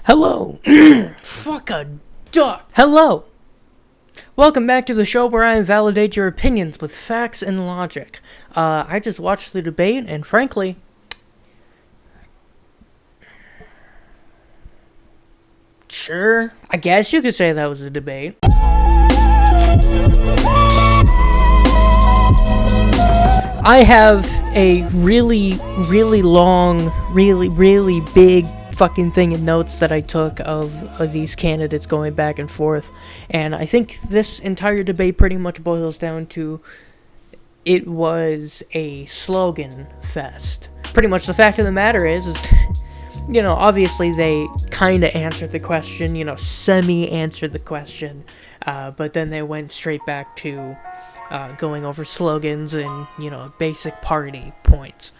Hello. Fuck a duck. Hello. Welcome back to the show where I invalidate your opinions with facts and logic. I just watched the debate, and frankly, sure, I guess you could say that was a debate. I have a really long, really big fucking thing in notes that I took of these candidates going back and forth, and I think this entire debate pretty much boils down to it was a slogan fest. Pretty much the fact of the matter is obviously they kind of answered the question, semi-answered the question, but then they went straight back to going over slogans and, basic party points.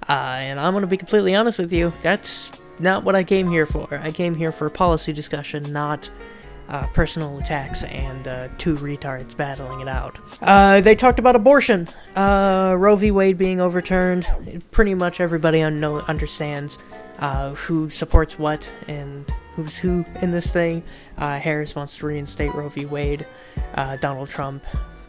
And I'm going to be completely honest with you, that's not what I came here for. I came here for policy discussion, not personal attacks and two retards battling it out. They talked about abortion, Roe v. Wade being overturned. Pretty much everybody understands who supports what and who's who in this thing. Harris wants to reinstate Roe v. Wade. Donald Trump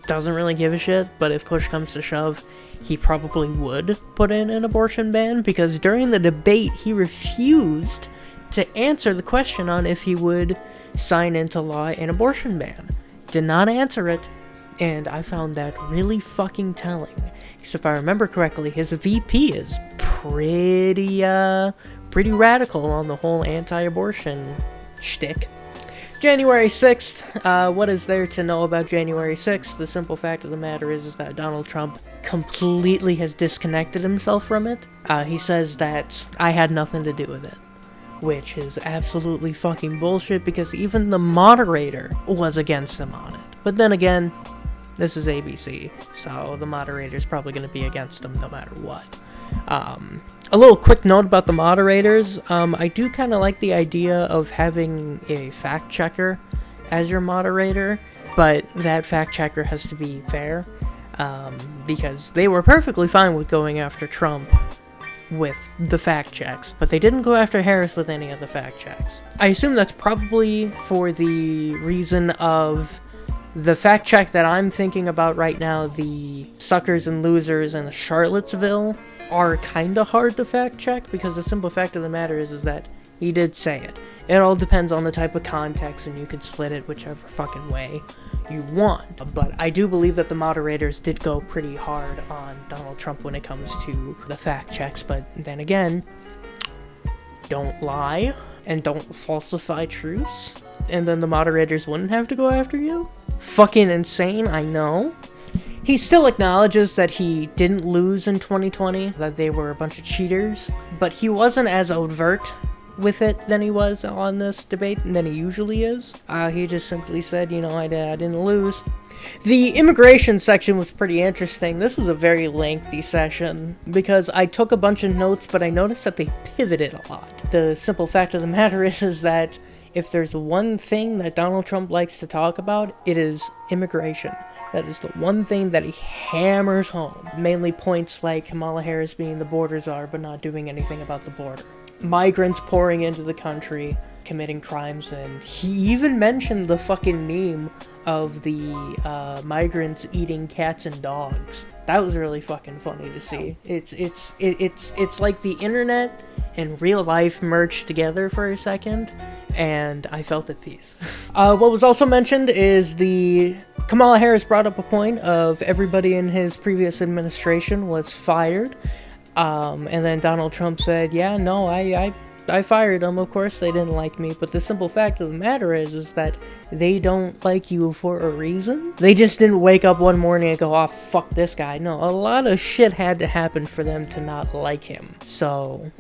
doesn't really give a shit, but if push comes to shove, he probably would put in an abortion ban, because during the debate, he refused to answer the question on if he would sign into law an abortion ban. Did not answer it, and I found that really fucking telling. Because if I remember correctly, his VP is pretty radical on the whole anti-abortion shtick. January 6th, what is there to know about January 6th? The simple fact of the matter is that Donald Trump completely has disconnected himself from it. He says that I had nothing to do with it, which is absolutely fucking bullshit, because even the moderator was against him on it. But then again, this is ABC, so the moderator's probably going to be against him no matter what. A little quick note about the moderators. I do kind of like the idea of having a fact checker as your moderator, but that fact checker has to be fair, because they were perfectly fine with going after Trump with the fact checks, but they didn't go after Harris with any of the fact checks. I assume that's probably for the reason of the fact check that I'm thinking about right now. The suckers and losers and the Charlottesville are kind of hard to fact check, because the simple fact of the matter is that he did say it. It all depends on the type of context, and you can split it whichever fucking way you want. But I do believe that the moderators did go pretty hard on Donald Trump when it comes to the fact checks, but then again, don't lie and don't falsify truths, and then the moderators wouldn't have to go after you. Fucking insane, I know. He still acknowledges that he didn't lose in 2020, that they were a bunch of cheaters, but he wasn't as overt with it than he was on this debate than he usually is. He just simply said, I didn't lose. The immigration section was pretty interesting. This was a very lengthy session, because I took a bunch of notes, but I noticed that they pivoted a lot. The simple fact of the matter is that if there's one thing that Donald Trump likes to talk about, it is immigration. That is the one thing that he hammers home. Mainly points like Kamala Harris being the border czar, but not doing anything about the border. Migrants pouring into the country, committing crimes, and he even mentioned the fucking meme of the migrants eating cats and dogs. That was really fucking funny to see. It's like the internet and real life merged together for a second, and I felt at peace. What was also mentioned is Kamala Harris brought up a point of everybody in his previous administration was fired, and then Donald Trump said, yeah, no, I fired them. Of course they didn't like me, but the simple fact of the matter is that they don't like you for a reason. They just didn't wake up one morning and go, oh, fuck this guy. No, a lot of shit had to happen for them to not like him. So,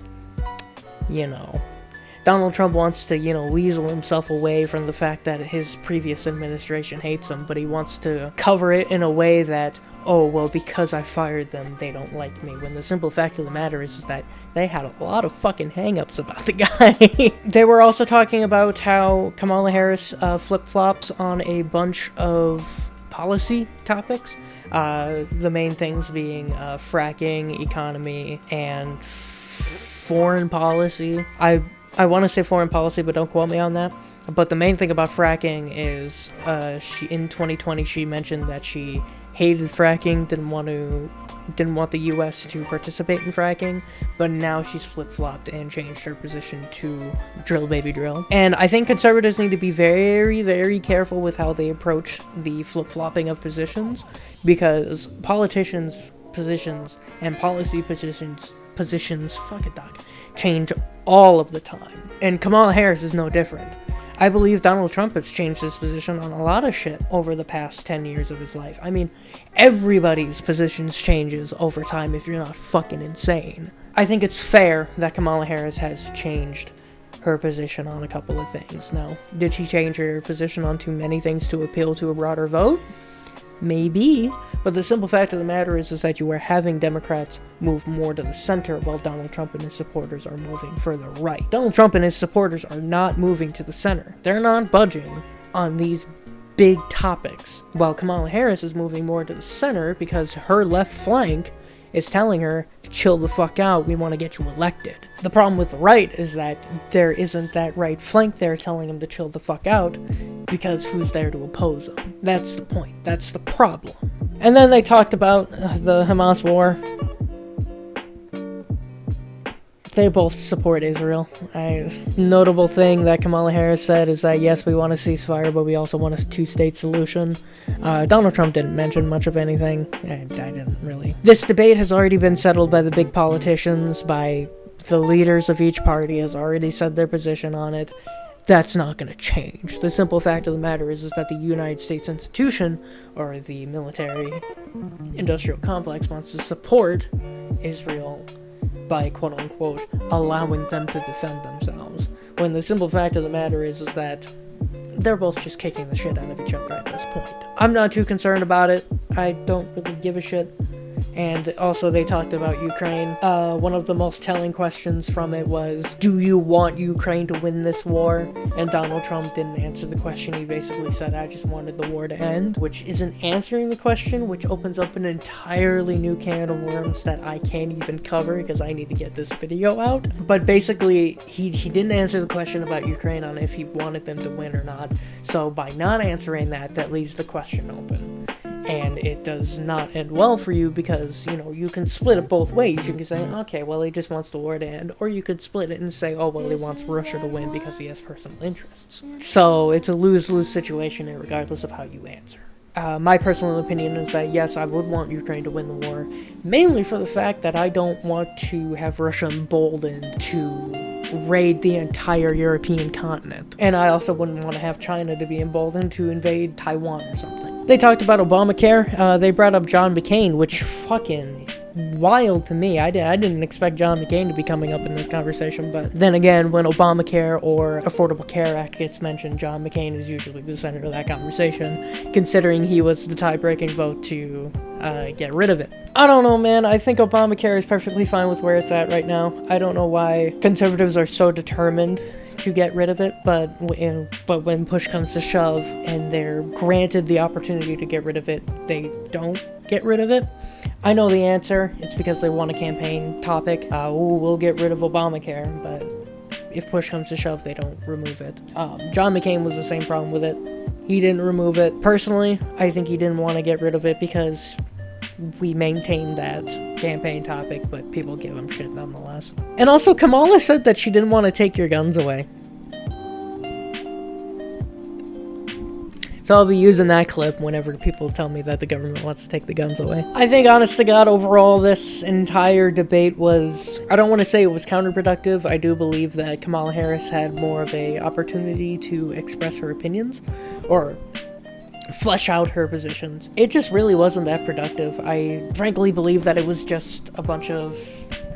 Donald Trump wants to, weasel himself away from the fact that his previous administration hates him, but he wants to cover it in a way that, oh, well, because I fired them, they don't like me, when the simple fact of the matter is that they had a lot of fucking hang-ups about the guy. They were also talking about how Kamala Harris flip-flops on a bunch of policy topics, the main things being fracking, economy, and foreign policy. I I want to say foreign policy, but don't quote me on that. But the main thing about fracking is, in 2020 she mentioned that she hated fracking, didn't want the U.S. to participate in fracking, but now she's flip-flopped and changed her position to drill baby drill. And I think conservatives need to be very, very careful with how they approach the flip-flopping of positions, because politicians' positions and policy positions, fuck it, Doc, change all of the time. And Kamala Harris is no different. I believe Donald Trump has changed his position on a lot of shit over the past 10 years of his life. I mean, everybody's positions changes over time if you're not fucking insane. I think it's fair that Kamala Harris has changed her position on a couple of things. Now, did she change her position on too many things to appeal to a broader vote? Maybe, but the simple fact of the matter is that you are having Democrats move more to the center while Donald Trump and his supporters are moving further right. Donald Trump and his supporters are not moving to the center. They're not budging on these big topics, while Kamala Harris is moving more to the center because her left flank is telling her, chill the fuck out, we want to get you elected. The problem with the right is that there isn't that right flank there telling him to chill the fuck out, because who's there to oppose him? That's the point. That's the problem. And then they talked about the Hamas war. They both support Israel. Notable thing that Kamala Harris said is that, yes, we want a ceasefire, but we also want a two-state solution. Donald Trump didn't mention much of anything. I didn't really. This debate has already been settled by the big politicians, by the leaders of each party has already said their position on it. That's not going to change. The simple fact of the matter is that the United States institution, or the military-industrial complex, wants to support Israel by, quote-unquote, allowing them to defend themselves. When the simple fact of the matter is that they're both just kicking the shit out of each other at this point. I'm not too concerned about it. I don't really give a shit. And also they talked about Ukraine. One of the most telling questions from it was, do you want Ukraine to win this war? And Donald Trump didn't answer the question. He basically said, I just wanted the war to end, which isn't answering the question, which opens up an entirely new can of worms that I can't even cover because I need to get this video out. But basically, he didn't answer the question about Ukraine on if he wanted them to win or not. So by not answering that, that leaves the question open. And it does not end well for you because, you know, you can split it both ways. You can say, okay, well, he just wants the war to end. Or you could split it and say, oh, well, he wants Russia to win because he has personal interests. So it's a lose-lose situation regardless of how you answer. My personal opinion is that, yes, I would want Ukraine to win the war, mainly for the fact that I don't want to have Russia emboldened to raid the entire European continent. And I also wouldn't want to have China to be emboldened to invade Taiwan or something. They talked about Obamacare. They brought up John McCain, which fucking wild to me. I didn't expect John McCain to be coming up in this conversation, but then again, when Obamacare or Affordable Care Act gets mentioned, John McCain is usually the center of that conversation, considering he was the tie-breaking vote to get rid of it. I don't know, man. I think Obamacare is perfectly fine with where it's at right now. I don't know why conservatives are so determined to get rid of it, but when push comes to shove and they're granted the opportunity to get rid of it, they don't get rid of it. I know the answer. It's because they want a campaign topic. We'll get rid of Obamacare, but if push comes to shove, they don't remove it. John McCain was the same problem with it. He didn't remove it. Personally, I think he didn't want to get rid of it because we maintained that campaign topic, but people give him shit nonetheless. And also, Kamala said that she didn't want to take your guns away. So I'll be using that clip whenever people tell me that the government wants to take the guns away. I think, honest to God, overall, this entire debate was, I don't want to say it was counterproductive. I do believe that Kamala Harris had more of a opportunity to express her opinions, or flesh out her positions. It just really wasn't that productive. I frankly believe that it was just a bunch of,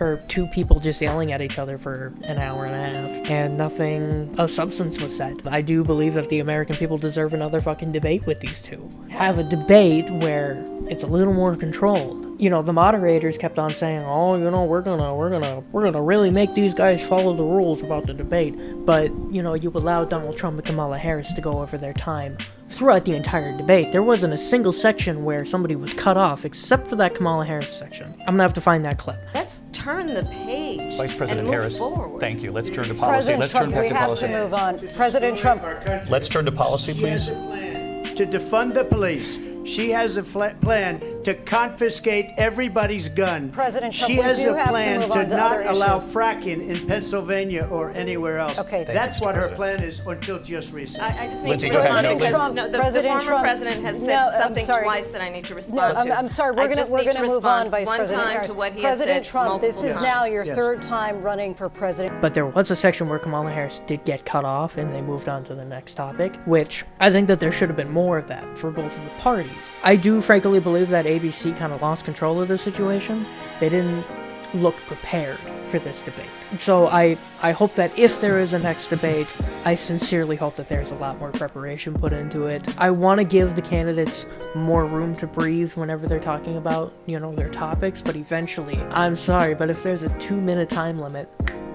or two people just yelling at each other for an hour and a half, and nothing of substance was said. I do believe that the American people deserve another fucking debate with these two. Have a debate where it's a little more controlled. You know, the moderators kept on saying, oh, you know, we're gonna really make these guys follow the rules about the debate. But, you know, you allowed Donald Trump and Kamala Harris to go over their time throughout the entire debate. There wasn't a single section where somebody was cut off except for that Kamala Harris section. I'm gonna have to find that clip. Let's turn the page. Vice President and move Harris, forward. thank you. Let's turn to policy. President Let's Trump, turn back we to have policy. to move on. President Trump. Let's turn to policy, please. To defund the police. She has a plan to confiscate everybody's gun. President Trump, she we has do a have to plan move to on to not other allow issues. fracking in Pennsylvania or anywhere else. Okay. That's what her President. plan is until just recently. I just need Lindsay, to go ahead. respond No, because Trump, no, the President former Trump. president has said No, I'm something sorry. twice that I need to No, respond to. I'm sorry. We're I just going need to to move on, respond Vice one President time Harris. to what he has President said Trump, this is multiple now times. your Yes. third time running for president. But there was a section where Kamala Harris did get cut off and they moved on to the next topic, which I think that there should have been more of that for both of the parties. I do frankly believe that ABC kind of lost control of the situation. They didn't look prepared for this debate. So I hope that if there is a next debate, I sincerely hope that there's a lot more preparation put into it. I want to give the candidates more room to breathe whenever they're talking about, their topics, but eventually, I'm sorry, but if there's a 2-minute time limit,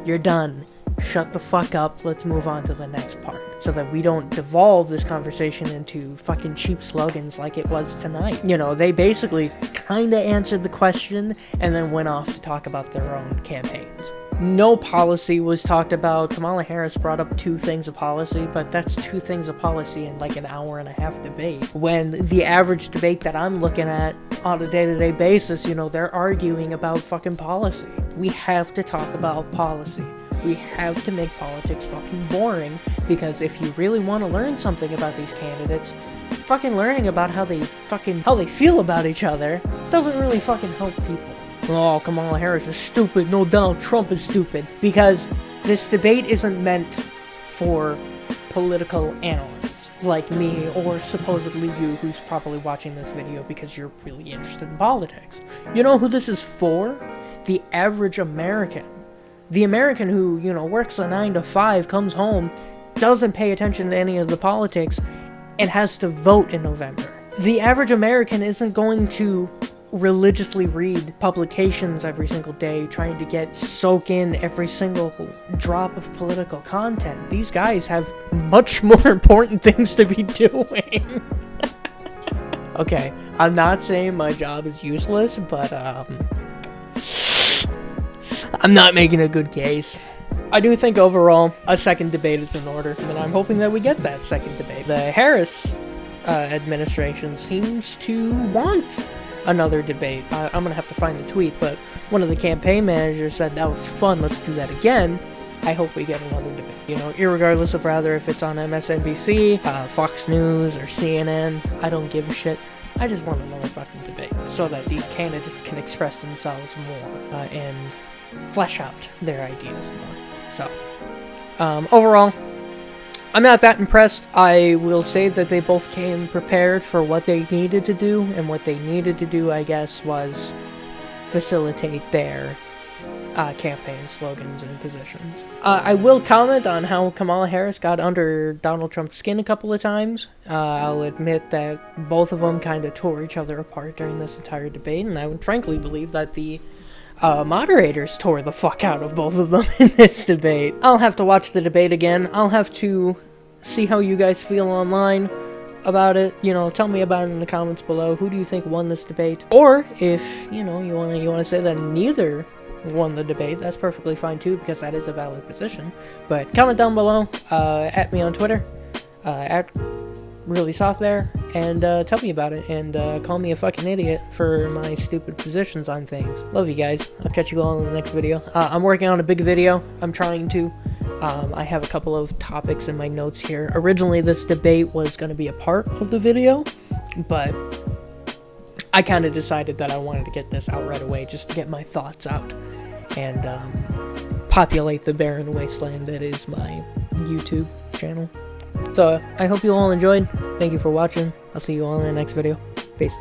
you're done. Shut the fuck up, let's move on to the next part, so that we don't devolve this conversation into fucking cheap slogans like it was tonight. They basically kinda answered the question and then went off to talk about their own campaigns. No policy was talked about. Kamala Harris brought up 2 things of policy, but that's 2 things of policy in like an hour and a half debate. When the average debate that I'm looking at on a day-to-day basis, they're arguing about fucking policy. We have to talk about policy. We have to make politics fucking boring, because if you really want to learn something about these candidates, fucking learning about how they feel about each other doesn't really fucking help people. Oh, Kamala Harris is stupid. No, Donald Trump is stupid. Because this debate isn't meant for political analysts like me, or supposedly you, who's probably watching this video because you're really interested in politics. You know who this is for? The average American. The American who, works a 9 to 5, comes home, doesn't pay attention to any of the politics, and has to vote in November. The average American isn't going to religiously read publications every single day, trying to soak in every single drop of political content. These guys have much more important things to be doing. Okay, I'm not saying my job is useless, but, I'm not making a good case. I do think overall a second debate is in order, and I'm hoping that we get that second debate. The Harris administration seems to want another debate. I'm gonna have to find the tweet, but one of the campaign managers said that was fun, let's do that again. I hope we get another debate. Irregardless of rather if it's on MSNBC, Fox News, or CNN, I don't give a shit. I just want another fucking debate so that these candidates can express themselves more and flesh out their ideas more. So, overall, I'm not that impressed. I will say that they both came prepared for what they needed to do, and what they needed to do, I guess, was facilitate their campaign slogans and positions. I will comment on how Kamala Harris got under Donald Trump's skin a couple of times. I'll admit that both of them kind of tore each other apart during this entire debate, and I would frankly believe that the moderators tore the fuck out of both of them in this debate. I'll have to watch the debate again. I'll have to see how you guys feel online about it. Tell me about it in the comments below. Who do you think won this debate? Or if, you want to say that neither won the debate, that's perfectly fine too, because that is a valid position. But comment down below, at me on Twitter, at really soft there, and tell me about it, and call me a fucking idiot for my stupid positions on things. Love you guys. I'll catch you all in the next video. I'm working on a big video. I'm trying to. I have a couple of topics in my notes here. Originally, this debate was going to be a part of the video, but I kind of decided that I wanted to get this out right away, just to get my thoughts out, and populate the barren wasteland that is my YouTube channel. So, I hope you all enjoyed. Thank you for watching. I'll see you all in the next video. Peace.